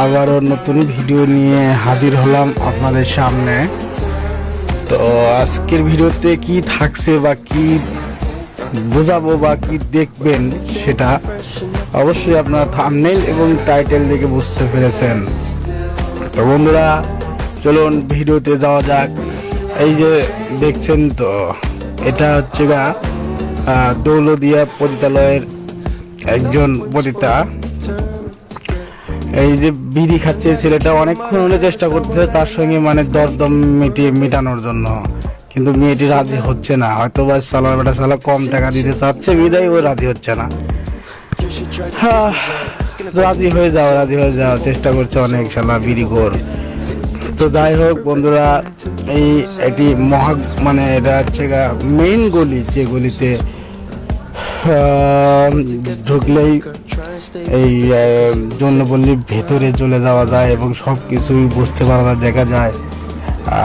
আবারও নতুন ভিডিও নিয়ে হাজির হলাম আপনাদের সামনে। তো আজকের ভিডিওতে কি থাকছে বা কি বোঝাবো বা কি দেখবেন সেটা অবশ্যই আপনারা থাম্বনেইল এবং টাইটেল দেখে বুঝতে পেরেছেন। তো বন্ধুরা চলুন ভিডিওতে যাওয়া যাক। এই যে দেখছেন, তো এটা হচ্ছে দৌলদিয়া পতিতালয়ের একজন পতিতা। এই যে বিড়ি খাচ্ছে ছেলেটা, অনেকক্ষণ হলে চেষ্টা করতেছে তার সঙ্গে মানে দরদম মেটানোর জন্য, কিন্তু মেয়েটি রাজি হচ্ছে না। হয়তো বা সালার বেটা সালা কম টাকা দিতে চাচ্ছে, বিদায় ও রাজি হচ্ছে না। রাজি হয়ে যাও চেষ্টা করছে অনেক শালা বিড়িখোর। তো যাই হোক বন্ধুরা, এই একটি মানে এটা হচ্ছে মেইন গলি, যে গলিতে ঢুকলেই এই জন্যপল্লীর ভেতরে চলে যাওয়া যায় এবং সব কিছুই বুঝতে পারা দেখা যায়।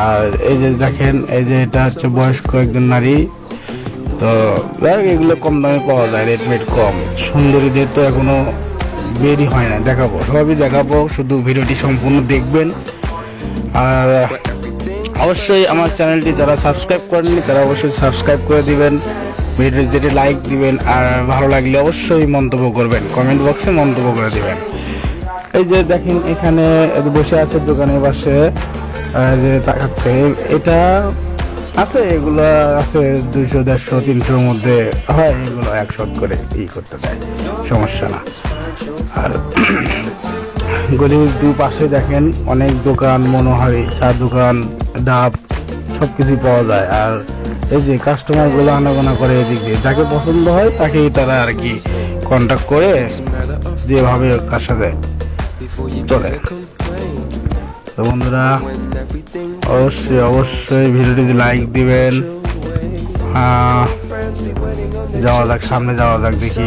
আর এই যে দেখেন, এই যে এটা হচ্ছে বয়স্ক একজন নারী। তো এগুলো কম দামে পাওয়া যায়, রেটমেট কম। সুন্দরীদের তো এখনো বেরই হয় না, দেখাবো সবই দেখাবো, শুধু ভিডিওটি সম্পূর্ণ দেখবেন। আর অবশ্যই আমার চ্যানেলটি যারা সাবস্ক্রাইব করেননি তারা অবশ্যই সাবস্ক্রাইব করে দিবেন, ভিডিওটি লাইক দিবেন, আর ভালো লাগলে অবশ্যই মন্তব্য করবেন, কমেন্ট বক্সে মন্তব্য করে দিবেন। এই যে দেখেন এখানে বসে আছে দোকানের পাশে, যে তাকাচ্ছে, এটা আছে, এগুলো আছে 200, 150, 300-র মধ্যে হয়, এগুলো 100 করে করতে দেয়, সমস্যা না। আর গলির দুপাশে দেখেন অনেক দোকান, মনোহারি, চা দোকান, ডাব, সব কিছুই পাওয়া যায়। আর এই যে কাস্টমারগুলো আনাগোনা করে এদিক দিয়ে, যাকে পছন্দ হয় তাকেই তারা আর কি কন্ট্যাক্ট করে যেভাবে তার সাথে চলে। তো বন্ধুরা অবশ্যই ভিডিওটি লাইক দিবেন। যাওয়া যাক, সামনে যাওয়া যাক, দেখি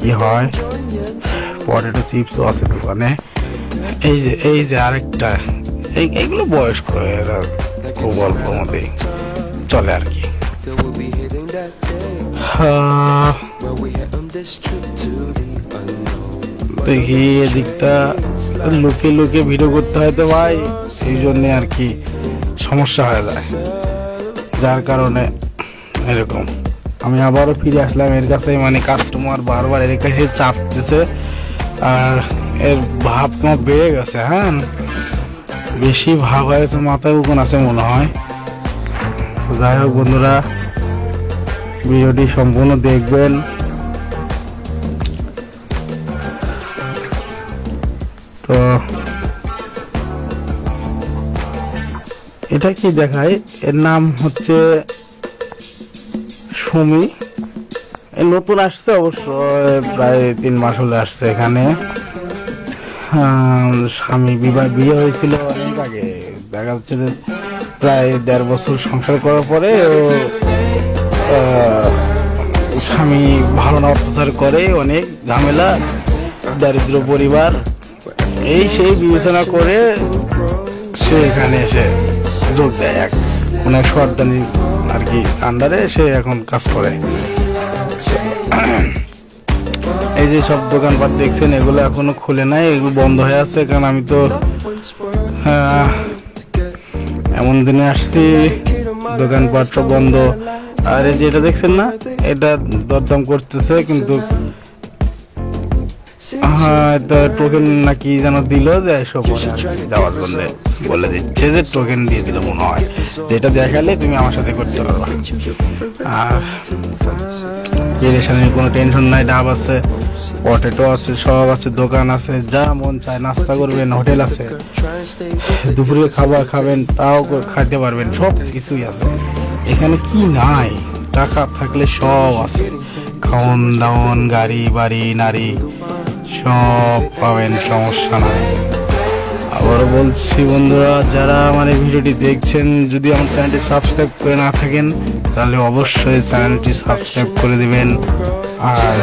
কি হয়। পটেটো চিপসও আছে দোকানে। এই যে আরেকটা, এইগুলো বয়স্ক, এরা খুব অল্পর মধ্যেই চলে আর কি। দেখি এদিকটা লুকিয়ে ভিডিও করতে হয় তো ভাই, এই জন্যে আর কি সমস্যা হয়ে যায়, যার কারণে এরকম। আমি আবারও ফিরে আসলাম এর কাছে, মানে কাস্টমার বারবার এর কাছে চাপতেছে, আর এর ভাব তোমার বেড়ে গেছে। হ্যাঁ, বেশি ভাব হয়েছে, মাথায় উকুন আছে মনে হয়। যাই হোক বন্ধুরা, ভিডিওটি সম্পূর্ণ দেখবেন। তো এটা কি দেখায়, এর নাম হচ্ছে সুমি। নতুন আসছে অবশ্য, প্রায় 3 মাস হলে আসছে এখানে। স্বামী বিয়ে হয়েছিল অনেক আগে, দেখা যাচ্ছে যে প্রায় 1.5 বছর সংসার করার পরে স্বামী ভালো না, অত্যাচার করে, অনেক ঝামেলা, দারিদ্র পরিবার, এই সেই বিবেচনা করে সে এখানে এসে যোগ দেয় এক সর্দানি আর কি আন্ডারে, সে এখন কাজ করে। এই যে সব দোকানপাট দেখছেন, এগুলো এখনো খুলে নাই, এগুলো বন্ধ হয়ে আছে, কারণ আমি তো এমন দিনে আসছি দোকানপাট বন্ধ। আর এই যে এটা দেখছেন না, এটা দরদাম করতেছে, কিন্তু এটা টোকেন নাকি যেন দিল, যে সব যাওয়ার জন্য বলে দিচ্ছে, যে টোকেন দিয়ে দিল মনে হয়, যেটা দেখালে তুমি আমার সাথে করতে পারবা। আর পেরেশানির কোনো টেনশন নাই, ডাব আছে, পটেটো আছে, সব আছে, দোকান আছে, যা মন চায় নাস্তা করবেন, হোটেল আছে, দুপুরে খাবার খাবেন তাও খাইতে পারবেন, সব কিছুই আছে এখানে। কি নাই, টাকা থাকলে সব আছে, খাওয়ন দাওয়ন, গাড়ি বাড়ি, নারী, সব পাবেন, সমস্যা নাই। আবারও বলছি বন্ধুরা, যারা আমার এই ভিডিওটি দেখছেন, যদি আমার চ্যানেলটি সাবস্ক্রাইব করে না থাকেন তাহলে অবশ্যই চ্যানেলটি সাবস্ক্রাইব করে দিবেন। আর